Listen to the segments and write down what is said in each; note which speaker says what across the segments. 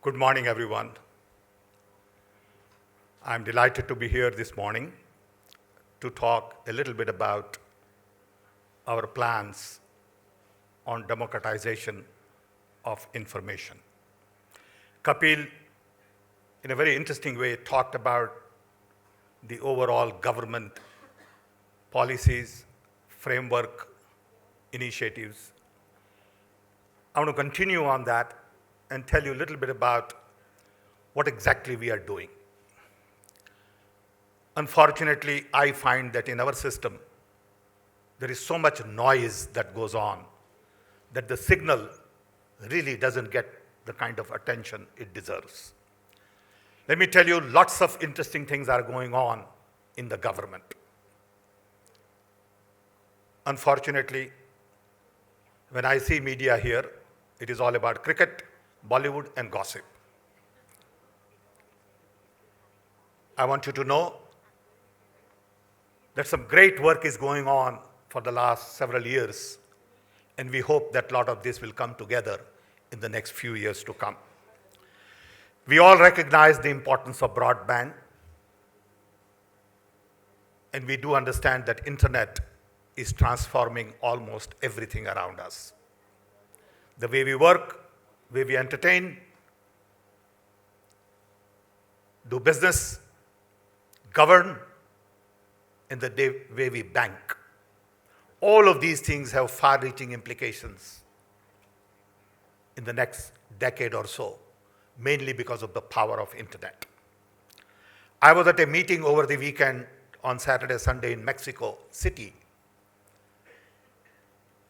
Speaker 1: Good morning, everyone. I'm delighted to be here this morning to talk a little bit about our plans on democratization of information. Kapil, in a very interesting way, talked about the overall government policies, framework, initiatives. I want to continue on that and tell you a little bit about what exactly we are doing. Unfortunately, I find that in our system, there is so much noise that goes on that the signal really doesn't get the kind of attention it deserves. Let me tell you, lots of interesting things are going on in the government. Unfortunately, when I see media here, it is all about cricket, Bollywood, and gossip. I want you to know that some great work is going on for the last several years, and we hope that a lot of this will come together in the next few years to come. We all recognize the importance of broadband, and we do understand that internet is transforming almost everything around us. The way we work, way we entertain, do business, govern, and the way we bank. All of these things have far-reaching implications in the next decade or so, mainly because of the power of internet. I was at a meeting over the weekend on Saturday, Sunday in Mexico City.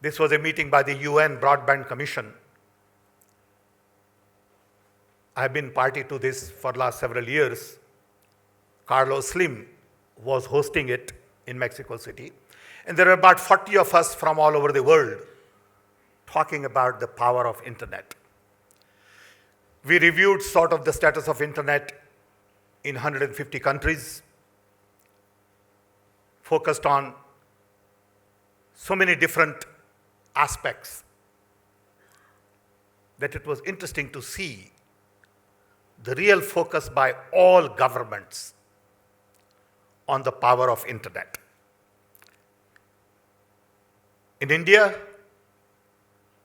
Speaker 1: This was a meeting by the UN Broadband Commission. I've been party to this for the last several years. Carlos Slim was hosting it in Mexico City. And there were about 40 of us from all over the world talking about the power of internet. We reviewed sort of the status of internet in 150 countries, focused on so many different aspects that it was interesting to see the real focus by all governments on the power of internet. In India,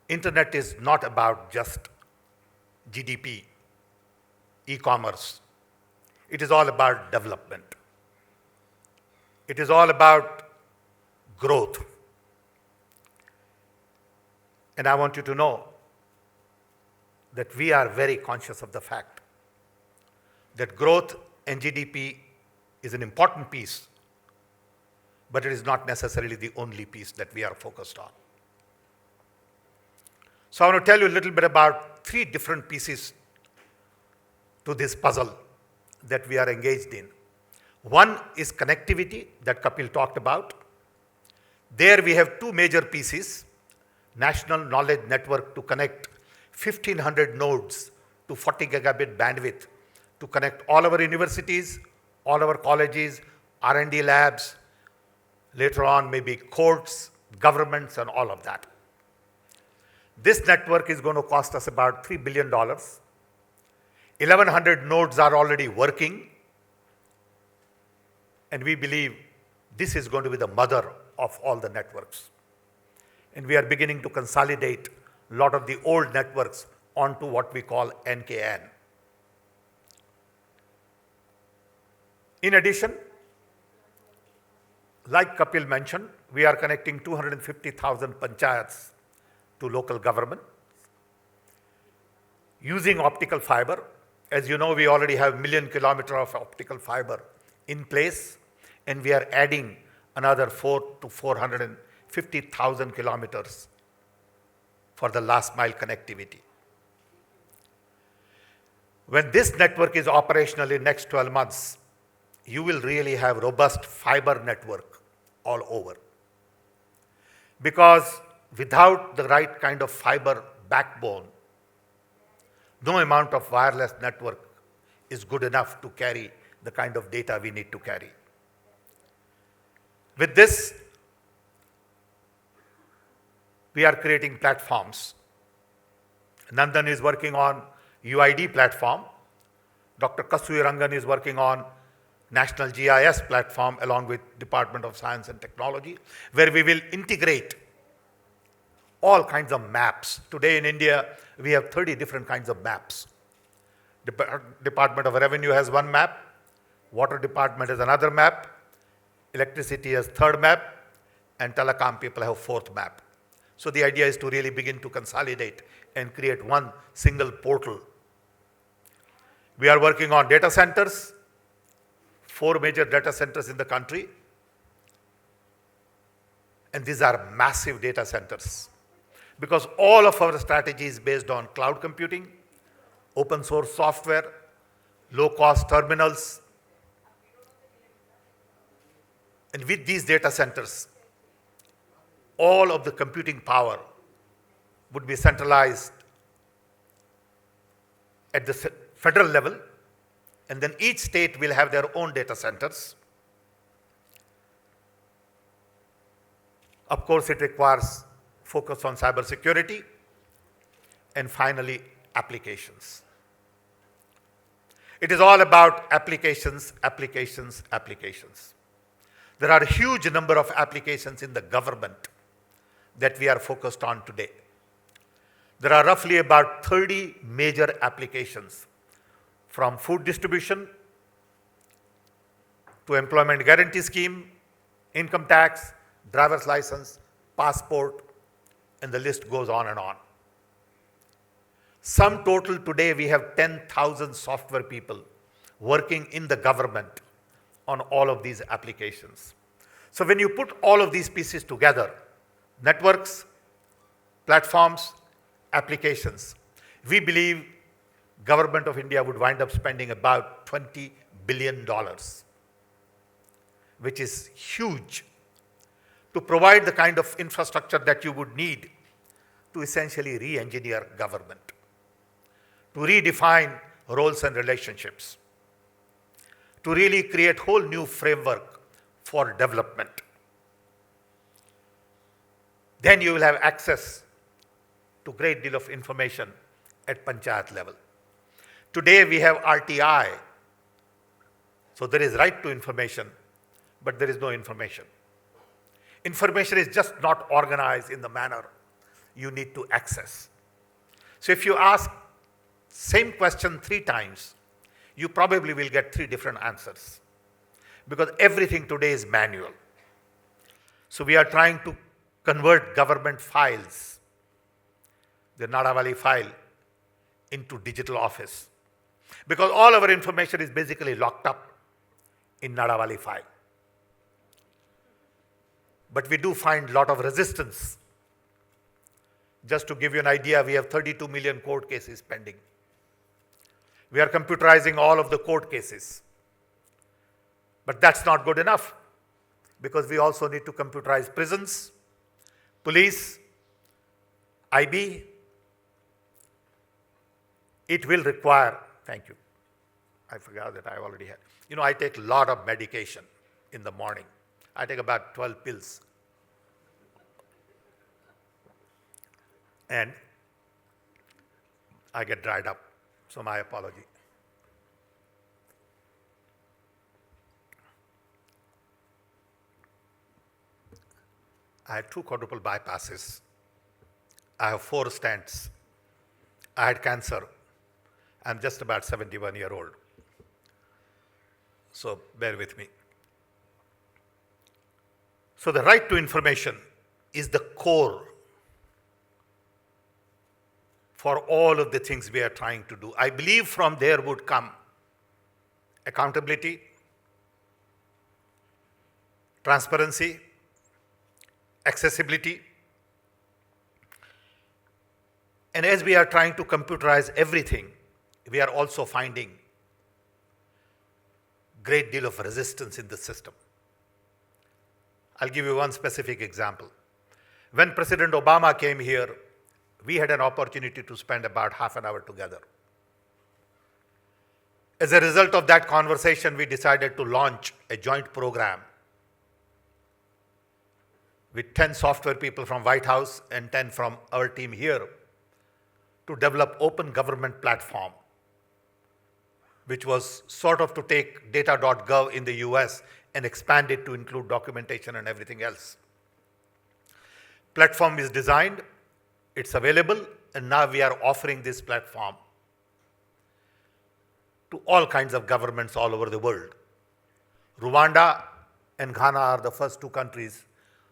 Speaker 1: internet is not about just GDP, e-commerce. It is all about development. It is all about growth. And I want you to know that we are very conscious of the fact that growth and GDP is an important piece, but it is not necessarily the only piece that we are focused on. So I want to tell you a little bit about three different pieces to this puzzle that we are engaged in. One is connectivity that Kapil talked about. There we have two major pieces: National Knowledge Network to connect 1,500 nodes to 40 gigabit bandwidth to connect all our universities, all our colleges, R&D labs, later on maybe courts, governments, and all of that. This network is going to cost us about $3 billion. 1,100 nodes are already working, and we believe this is going to be the mother of all the networks. And we are beginning to consolidate a lot of the old networks onto what we call NKN. In addition, like Kapil mentioned, we are connecting 250,000 panchayats to local government using optical fiber. As you know, we already have 1 million kilometers of optical fiber in place, and we are adding another 400 to 450,000 kilometers for the last mile connectivity. When this network is operational in next 12 months, you will really have robust fiber network all over. Because without the right kind of fiber backbone, no amount of wireless network is good enough to carry the kind of data we need to carry. With this, we are creating platforms. Nandan is working on UID platform. Dr. Rangan is working on National GIS platform along with Department of Science and Technology, where we will integrate all kinds of maps. Today in India, we have 30 different kinds of maps. Department of Revenue has one map, Water Department has another map, Electricity has third map, and telecom people have fourth map. So the idea is to really begin to consolidate and create one single portal. We are working on data centers, 4 major data centers in the country. And these are massive data centers because all of our strategy is based on cloud computing, open source software, low cost terminals. And with these data centers, all of the computing power would be centralized at the federal level, and then each state will have their own data centers. Of course, it requires focus on cybersecurity, and finally, applications. It is all about applications, applications, applications. There are a huge number of applications in the government that we are focused on today. There are roughly about 30 major applications, from food distribution to employment guarantee scheme, income tax, driver's license, passport, and the list goes on and on. Sum total today, we have 10,000 software people working in the government on all of these applications. So when you put all of these pieces together, networks, platforms, applications, we believe Government of India would wind up spending about $20 billion, which is huge, to provide the kind of infrastructure that you would need to essentially re-engineer government, to redefine roles and relationships, to really create whole new framework for development. Then you will have access to great deal of information at panchayat level. Today we have RTI, so there is right to information, but there is no information. Information is just not organized in the manner you need to access. So if you ask same question 3 times, you probably will get 3 different answers, because everything today is manual. So we are trying to convert government files, the Nadawali file, into digital office, because all our information is basically locked up in Nadawali file. But we do find a lot of resistance. Just to give you an idea, we have 32 million court cases pending. We are computerizing all of the court cases. But that's not good enough, because we also need to computerize prisons, police, IB. It will require, thank you, I forgot that I already had. You know, I take a lot of medication in the morning. I take about 12 pills. And I get dried up, so my apology. I had 2 quadruple bypasses. I have 4 stents. I had cancer. I'm just about 71 years old. So bear with me. So the right to information is the core for all of the things we are trying to do. I believe from there would come accountability, transparency, accessibility. And as we are trying to computerize everything, we are also finding great deal of resistance in the system. I'll give you one specific example. When President Obama came here, we had an opportunity to spend about half an hour together. As a result of that conversation, we decided to launch a joint program with 10 software people from White House and 10 from our team here to develop open government platform, which was sort of to take data.gov in the US and expand it to include documentation and everything else. Platform is designed, it's available, and now we are offering this platform to all kinds of governments all over the world. Rwanda and Ghana are the first two countries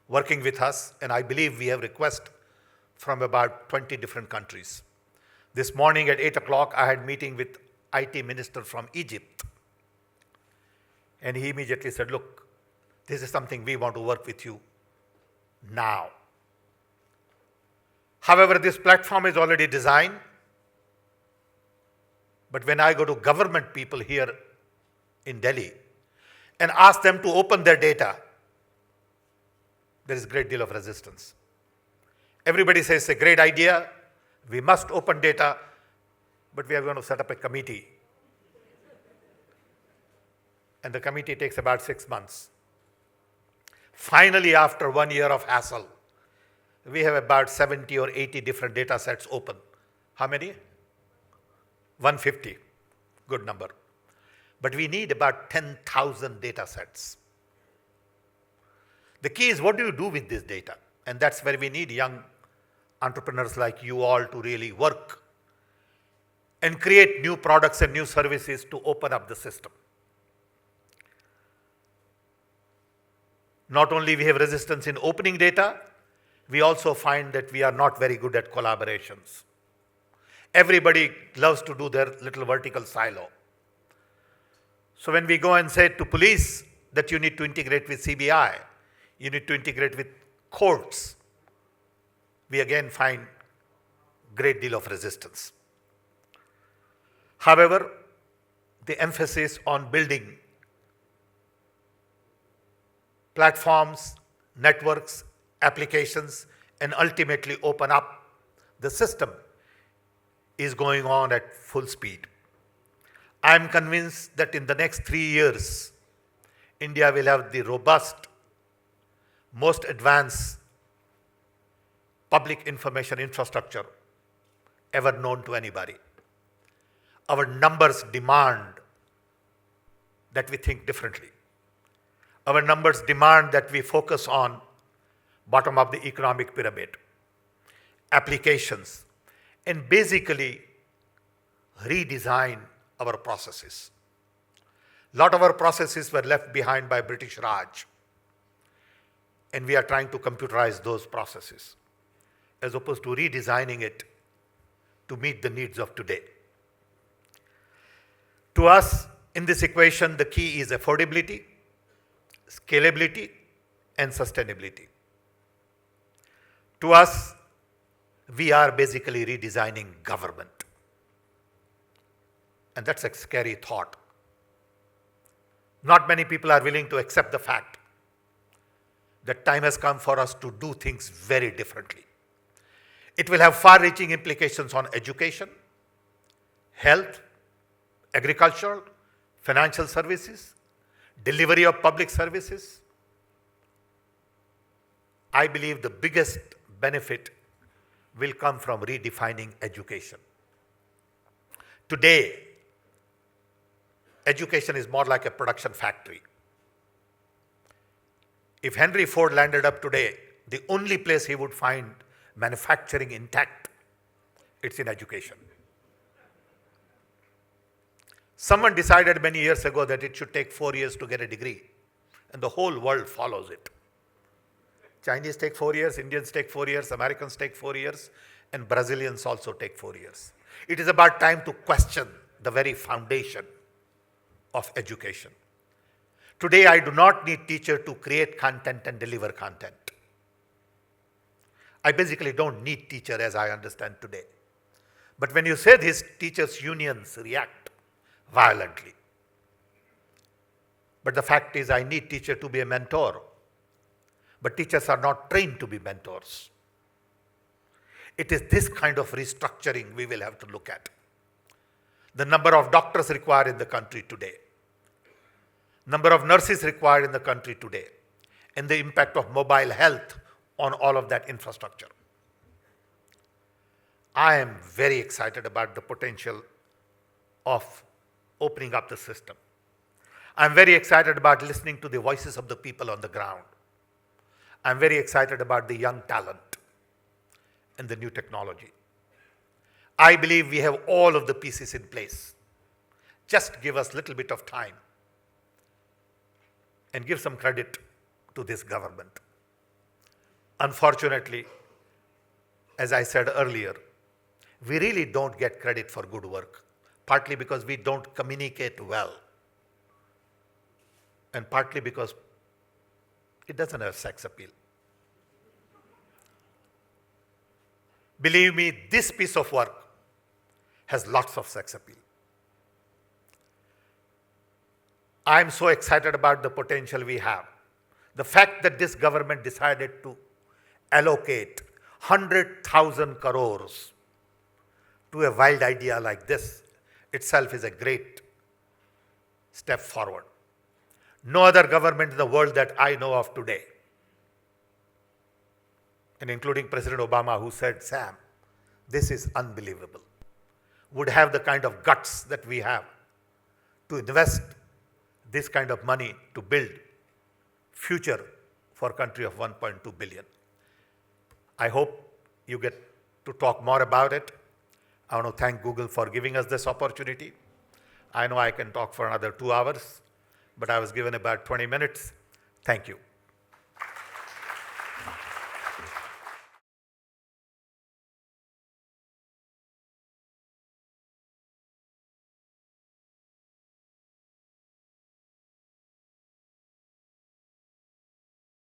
Speaker 1: working with us, and I believe we have requests from about 20 different countries. This morning at 8 o'clock, I had a meeting with IT minister from Egypt. And he immediately said, look, this is something we want to work with you now. However, this platform is already designed. But when I go to government people here in Delhi and ask them to open their data, there is a great deal of resistance. Everybody says it's a great idea, we must open data, but we are going to set up a committee. And the committee takes about 6 months. Finally, after 1 year of hassle, we have about 70 or 80 different data sets open. How many? 150. Good number. But we need about 10,000 data sets. The key is, what do you do with this data? And that's where we need young entrepreneurs like you all to really work and create new products and new services to open up the system. Not only we have resistance in opening data, we also find that we are not very good at collaborations. Everybody loves to do their little vertical silo. So when we go and say to police that you need to integrate with CBI, you need to integrate with courts, we again find great deal of resistance. However, the emphasis on building platforms, networks, applications, and ultimately open up the system is going on at full speed. I am convinced that in the next 3 years, India will have the robust, most advanced public information infrastructure ever known to anybody. Our numbers demand that we think differently. Our numbers demand that we focus on bottom of the economic pyramid, applications, and basically redesign our processes. A lot of our processes were left behind by British Raj, and we are trying to computerize those processes as opposed to redesigning it to meet the needs of today. To us, in this equation, the key is affordability, scalability, and sustainability. To us, we are basically redesigning government. And that's a scary thought. Not many people are willing to accept the fact that time has come for us to do things very differently. It will have far-reaching implications on education, health, agriculture, financial services, delivery of public services. I believe the biggest benefit will come from redefining education. Today, education is more like a production factory. If Henry Ford landed up today, the only place he would find manufacturing intact, it's in education. Someone decided many years ago that it should take 4 years to get a degree, and the whole world follows it. Chinese take 4 years, Indians take 4 years, Americans take 4 years, and Brazilians also take 4 years. It is about time to question the very foundation of education. Today, I do not need teacher to create content and deliver content. I basically don't need teacher as I understand today. But when you say this, teachers' unions react violently. But the fact is, I need teacher to be a mentor. But teachers are not trained to be mentors. It is this kind of restructuring we will have to look at. The number of doctors required in the country today, number of nurses required in the country today, and the impact of mobile health on all of that infrastructure. I am very excited about the potential of opening up the system. I'm very excited about listening to the voices of the people on the ground. I'm very excited about the young talent and the new technology. I believe we have all of the pieces in place. Just give us a little bit of time and give some credit to this government. Unfortunately, as I said earlier, we really don't get credit for good work, partly because we don't communicate well, and partly because it doesn't have sex appeal. Believe me, this piece of work has lots of sex appeal. I'm so excited about the potential we have. The fact that this government decided to allocate 100,000 crores to a wild idea like this itself is a great step forward. No other government in the world that I know of today, and including President Obama, who said, Sam, this is unbelievable, would have the kind of guts that we have to invest this kind of money to build future for a country of 1.2 billion. I hope you get to talk more about it. I want to thank Google for giving us this opportunity. I know I can talk for another 2 hours, but I was given about 20 minutes. Thank you.